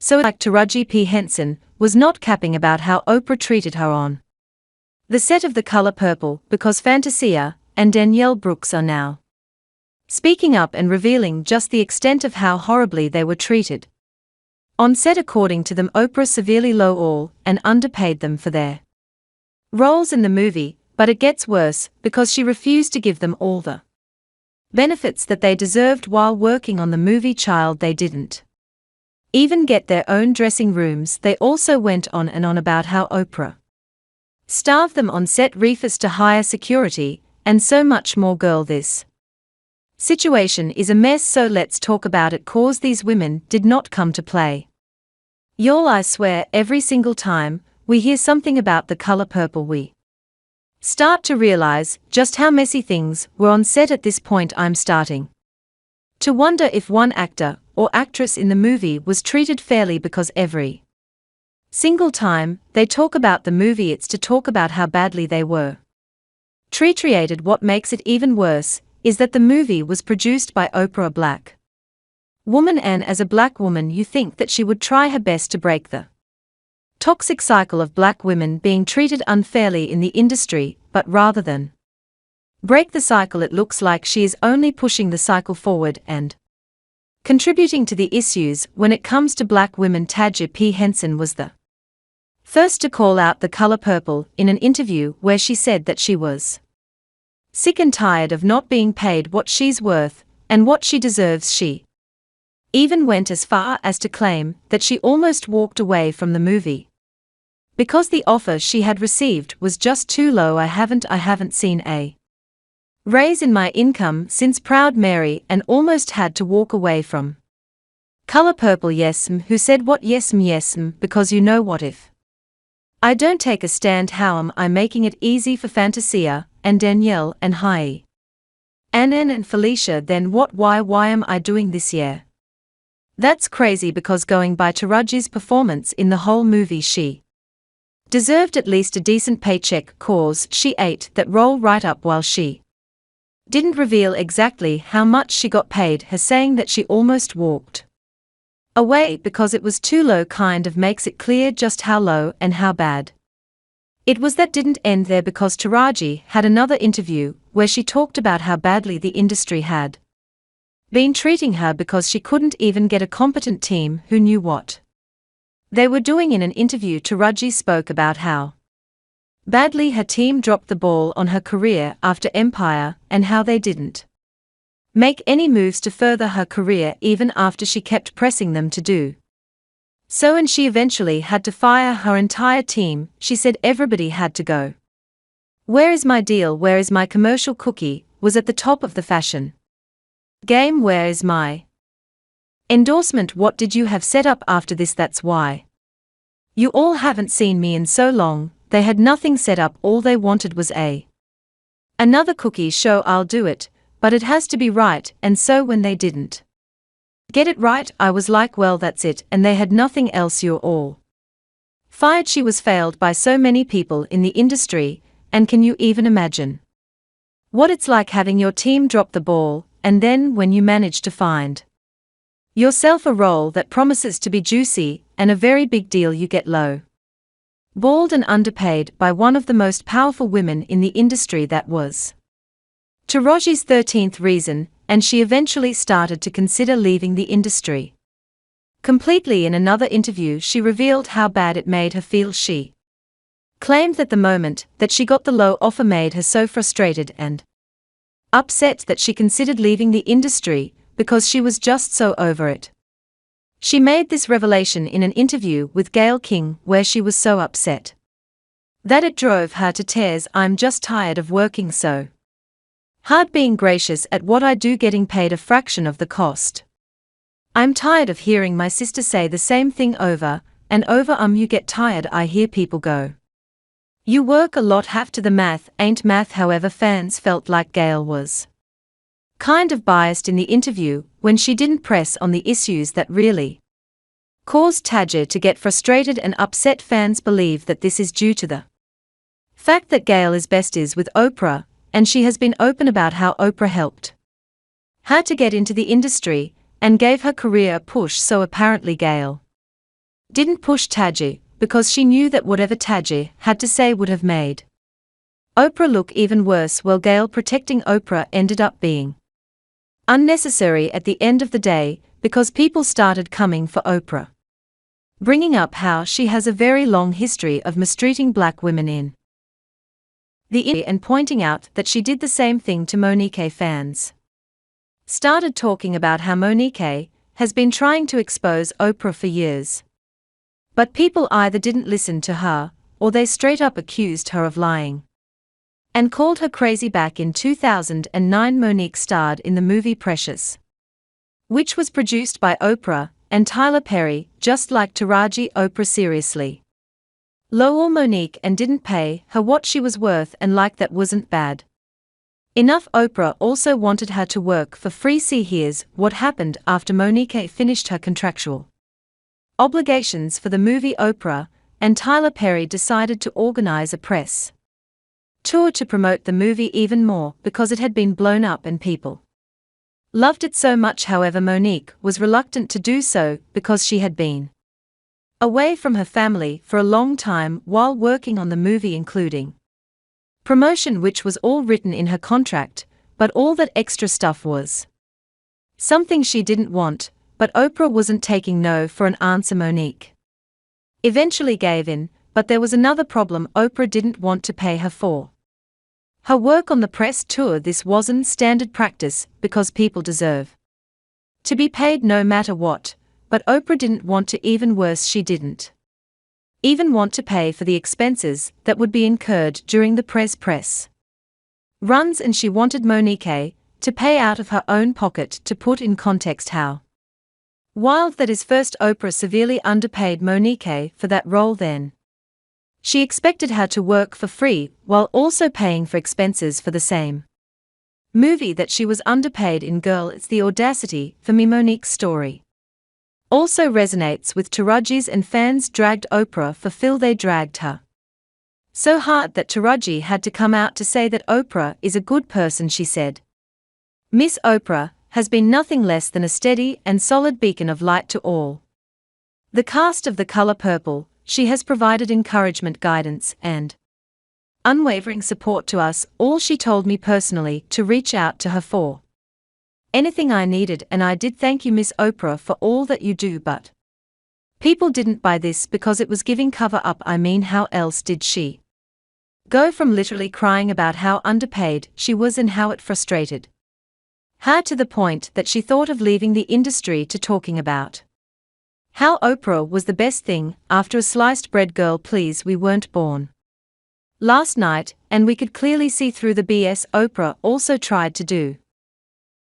So like Taraji P. Henson was not capping about how Oprah treated her on the set of The Color Purple because Fantasia and Danielle Brooks are now speaking up and revealing just the extent of how horribly they were treated on set. According to them, Oprah severely lowballed and underpaid them for their roles in the movie, but it gets worse because she refused to give them all the benefits that they deserved while working on the movie. They didn't even get their own dressing rooms. They also went on and on about how Oprah starved them on set, refused to hire security, and so much more. Girl, this situation is a mess, so let's talk about it, cause these women did not come to play. Y'all, I swear, every single time we hear something about The Color Purple, we start to realize just how messy things were on set. At this point, I'm starting to wonder if one actor or actress in the movie was treated fairly, because every single time they talk about the movie, it's to talk about how badly they were treated. What makes it even worse is that the movie was produced by Oprah, a black woman, and as a black woman you think that she would try her best to break the toxic cycle of black women being treated unfairly in the industry, but rather than break the cycle, it looks like she is only pushing the cycle forward and contributing to the issues. When it comes to black women, Taraji P. Henson was the first to call out The Color Purple in an interview where she said that she was sick and tired of not being paid what she's worth and what she deserves. She even went as far as to claim that she almost walked away from the movie because the offer she had received was just too low. I haven't seen a raise in my income since Proud Mary, and almost had to walk away from Color Purple. Yes, who said what? Yes, because you know what, if I don't take a stand, how am I making it easy for Fantasia and Danielle and Hai and Felicia? Then what? Why am I doing this? Yeah, that's crazy, because going by Taraji's performance in the whole movie, she deserved at least a decent paycheck, cause she ate that role right up. While she didn't reveal exactly how much she got paid, her saying that she almost walked away because it was too low kind of makes it clear just how low and how bad it was. That didn't end there, because Taraji had another interview where she talked about how badly the industry had been treating her because she couldn't even get a competent team who knew what they were doing. In an interview, Taraji spoke about how badly her team dropped the ball on her career after Empire, and how they didn't make any moves to further her career even after she kept pressing them to do so, and she eventually had to fire her entire team. She said everybody had to go. Where is my deal? Where is my commercial cookie? Was at the top of the fashion game. Where is my endorsement? What did you have set up after this? That's why you all haven't seen me in so long. They had nothing set up, all they wanted was another cookie show. I'll do it, but it has to be right. And so when they didn't get it right, I was like, well, that's it, and they had nothing else. You're all fired. She was failed by so many people in the industry, and can you even imagine what it's like having your team drop the ball, and then when you manage to find yourself a role that promises to be juicy and a very big deal, you get low balled and underpaid by one of the most powerful women in the industry. That was Taraji's 13th reason, and she eventually started to consider leaving the industry completely. In another interview, she revealed how bad it made her feel. She claimed that the moment that she got the low offer made her so frustrated and upset that she considered leaving the industry because she was just so over it. She made this revelation in an interview with Gayle King, where she was so upset that it drove her to tears. I'm just tired of working so hard, being gracious at what I do, getting paid a fraction of the cost. I'm tired of hearing my sister say the same thing over and over. You get tired. I hear people go, you work a lot, have to. The math ain't math. However, fans felt like Gayle was kind of biased in the interview when she didn't press on the issues that really caused Taraji to get frustrated and upset. Fans believe that this is due to the fact that Gayle is besties with Oprah, and she has been open about how Oprah helped her to get into the industry and gave her career a push. So apparently Gayle Didn't push Taraji, because she knew that whatever Taraji had to say would have made Oprah look even worse. Well, Gayle protecting Oprah ended up being unnecessary at the end of the day, because people started coming for Oprah, bringing up how she has a very long history of mistreating black women in the industry and pointing out that she did the same thing to Monique. Fans started talking about how Monique has been trying to expose Oprah for years, but people either didn't listen to her, or they straight up accused her of lying and called her crazy. Back in 2009, Monique starred in the movie Precious, which was produced by Oprah and Tyler Perry, just like Taraji. Oprah seriously lowballed Monique and didn't pay her what she was worth, and like that wasn't bad enough, Oprah also wanted her to work for free. See, here's what happened after Monique finished her contractual obligations for the movie. Oprah and Tyler Perry decided to organize a press tour to promote the movie even more, because it had been blown up and people loved it so much. However, Monique was reluctant to do so because she had been away from her family for a long time while working on the movie, including promotion, which was all written in her contract, but all that extra stuff was something she didn't want. But Oprah wasn't taking no for an answer. Monique eventually gave in, but there was another problem. Oprah didn't want to pay her for her work on the press tour. This wasn't standard practice, because people deserve to be paid no matter what, but Oprah didn't want to. Even worse, she didn't even want to pay for the expenses that would be incurred during the press runs, and she wanted Monique to pay out of her own pocket. To put in context how wild that is, first, Oprah severely underpaid Monique for that role. Then she expected her to work for free while also paying for expenses for the same movie that she was underpaid in. Girl, it's the audacity. For me, Monique's story also resonates with Taraji's, and fans dragged Oprah for Phil. They dragged her so hard that Taraji had to come out to say that Oprah is a good person. She said, "Miss Oprah has been nothing less than a steady and solid beacon of light to all the cast of The Color Purple. She has provided encouragement, guidance, and unwavering support to us all. She told me personally to reach out to her for anything I needed, and I did. Thank you, Miss Oprah, for all that you do, but people didn't buy this because it was giving cover up. I mean, how else did she go from literally crying about how underpaid she was and how it frustrated her to the point that she thought of leaving the industry, to talking about how Oprah was the best thing after a sliced bread. Girl, please, we weren't born last night, and we could clearly see through the BS. Oprah also tried to do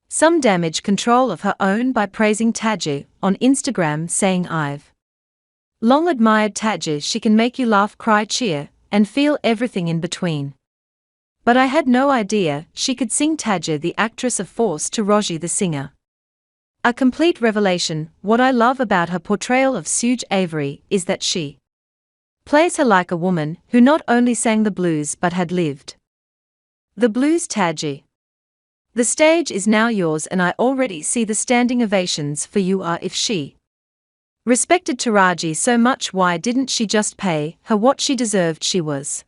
some damage control of her own by praising Taraji on Instagram, saying, "I've long admired Taraji. She can make you laugh, cry, cheer, and feel everything in between. But I had no idea she could sing." Taraji, the actress of Force, to Taraji, the singer. "A complete revelation. What I love about her portrayal of Suge Avery is that she plays her like a woman who not only sang the blues but had lived the blues." Taraji, "The stage is now yours, and I already see the standing ovations for you. If she respected Taraji so much, why didn't she just pay her what she deserved? She was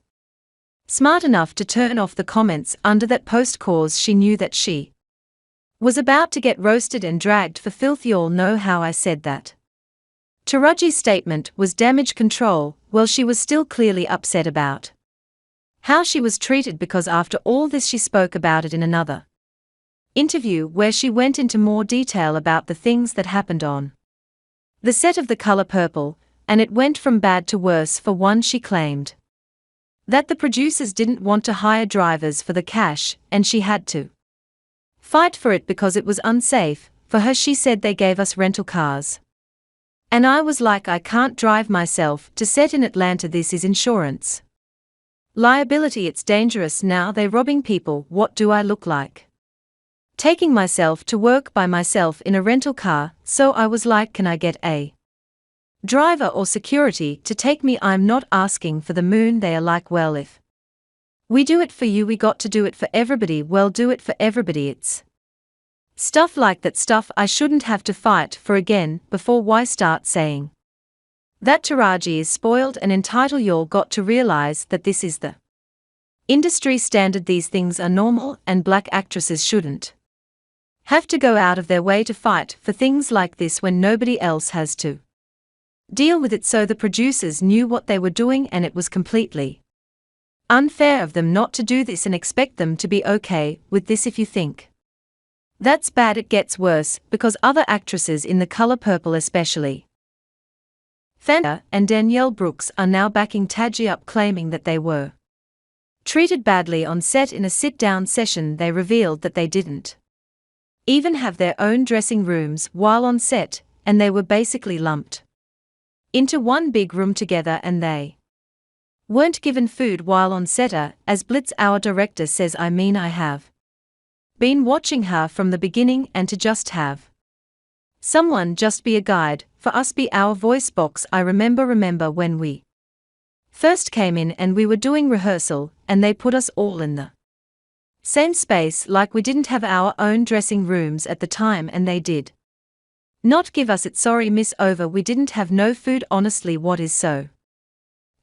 smart enough to turn off the comments under that post, cause she knew that she was about to get roasted and dragged for filth. Y'all know how I said that Taraji's statement was damage control. Well, she was still clearly upset about how she was treated, because after all this she spoke about it in another interview where she went into more detail about the things that happened on the set of The Color Purple, and it went from bad to worse. For one, she claimed that the producers didn't want to hire drivers for the cash, and she had to fight for it because it was unsafe for her. She said, "They gave us rental cars, and I was like, I can't drive myself to set in Atlanta. This is insurance liability. It's dangerous. Now they're robbing people. What do I look like taking myself to work by myself in a rental car?" So I was like, "Can I get a driver or security to take me? I'm not asking for the moon." They are like, "Well, if we do it for you, we got to do it for everybody." Well, do it for everybody. It's stuff like that stuff I shouldn't have to fight for again. Before, why start saying That Taraji is spoiled and entitled. Y'all got to realize that this is the industry standard. These things are normal and black actresses shouldn't have to go out of their way to fight for things like this when nobody else has to deal with it. So the producers knew what they were doing, and it was completely unfair of them not to do this and expect them to be okay with this. If you think that's bad, it gets worse, because other actresses in The Color Purple, especially Fantasia and Danielle Brooks, are now backing Taraji up, claiming that they were treated badly on set. In a sit-down session, they revealed that they didn't even have their own dressing rooms while on set, and they were basically lumped into one big room together, and they weren't given food while on set. As Blitz, our director, says, I mean, I have been watching her from the beginning, and to just have someone just be a guide for us, be our voice box. I remember when we first came in and we were doing rehearsal, and they put us all in the same space, like we didn't have our own dressing rooms at the time, and they did not give us it. Sorry, Miss Over, we didn't have no food. Honestly, what is so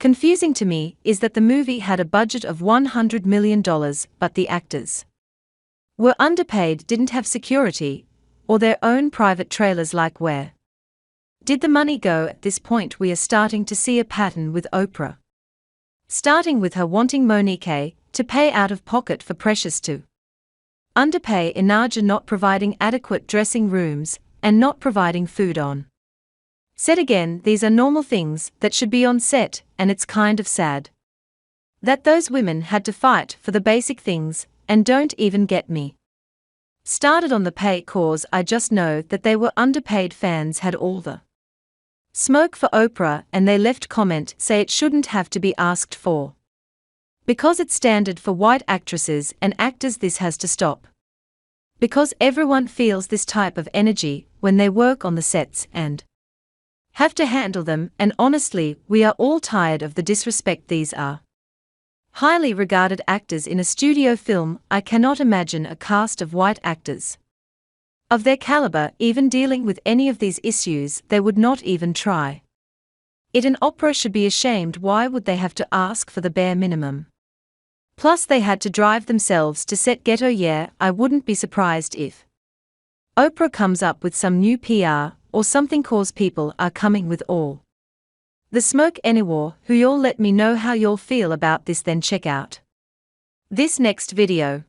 confusing to me is that the movie had a budget of $100 million, but the actors were underpaid, didn't have security, or their own private trailers. Like, where did the money go? At this point, we are starting to see a pattern with Oprah, starting with her wanting Monique to pay out of pocket for Precious to underpay Inaja, not providing adequate dressing rooms, and not providing food on set. Again, these are normal things that should be on set, and it's kind of sad that those women had to fight for the basic things. And don't even get me started on the pay, cause I just know that they were underpaid. Fans had all the smoke for Oprah, and they left comment say it shouldn't have to be asked for because it's standard for white actresses and actors. This has to stop because everyone feels this type of energy when they work on the sets and have to handle them, and honestly, we are all tired of the disrespect. These are highly regarded actors in a studio film. I cannot imagine a cast of white actors of their caliber even dealing with any of these issues. They would not even try it. An Oprah should be ashamed. Why would they have to ask for the bare minimum? Plus, they had to drive themselves to set. Ghetto. Yeah, I wouldn't be surprised if Oprah comes up with some new PR or something, cause people are coming with all the smoke anymore. Who y'all let me know how y'all feel about this, then check out this next video.